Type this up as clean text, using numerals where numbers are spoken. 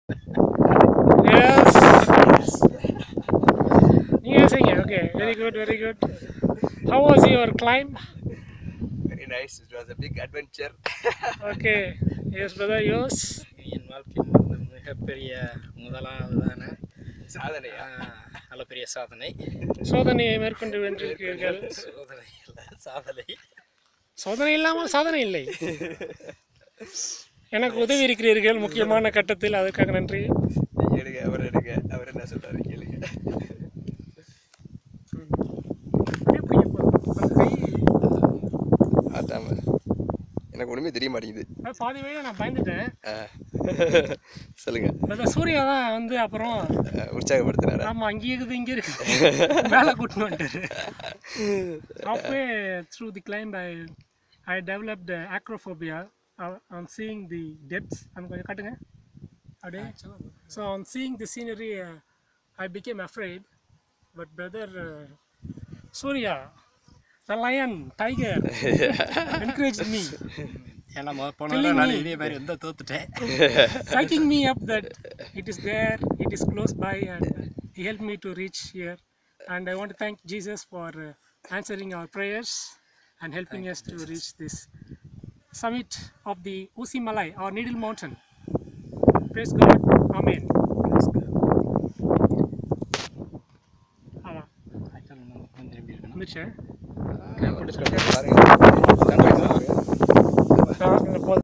Yes. Yes, okay. Very good, very good. How was your climb? Very nice. It was a big adventure. Okay. Yes, brother, yours. என் வாழ்க்கையின் மிகப்பெரிய முதலாவதான சாதனையா? அளப்பெரிய சாதனை. சோதனையை மேற்கொண்டு வென்றிருக்கிறீர்கள். சோதனை இல்லை, சாதனை. சோதனை இல்லாமல் சாதனை இல்லை. எனக்கு உதவி இருக்கிறீர்கள் முக்கியமான கட்டத்தில், அதற்காக நன்றி. எடுங்க, அவர் என்ன சொல்றாரு கேளுங்க. ஆட்டாம எனக்கு ஒண்ணுமே தெரிய மாட்டேங்குது. பாதி வழியா நான் பயந்துட்டேன். சொல்லுங்க. பிரதர் சூர்யா தான் வந்து அப்புறம் உற்சாகப்படுத்தினாரா? ஆமா, இங்கே இருக்குது இங்கே இருக்கு மேலே கூட்டின்னு வந்துட்டாரு. halfway through the climb I developed acrophobia on seeing the depths. அந்த கொஞ்சம் காட்டுங்க அப்படியே. So on seeing the scenery I became afraid, but brother Surya, the lion, tiger encouraged me. ஏன்னா போனாலும் நான் இதே மாதிரி வந்து தோத்துட்டேன். Psyching me up that it is there, it is close by, and he helped me to reach here. And I want to thank Jesus for answering our prayers and helping us to reach this summit of the Usi Malai, or Needle Mountain. Praise God. Amen. ஆமாம் வந்துச்சு. பாருங்க.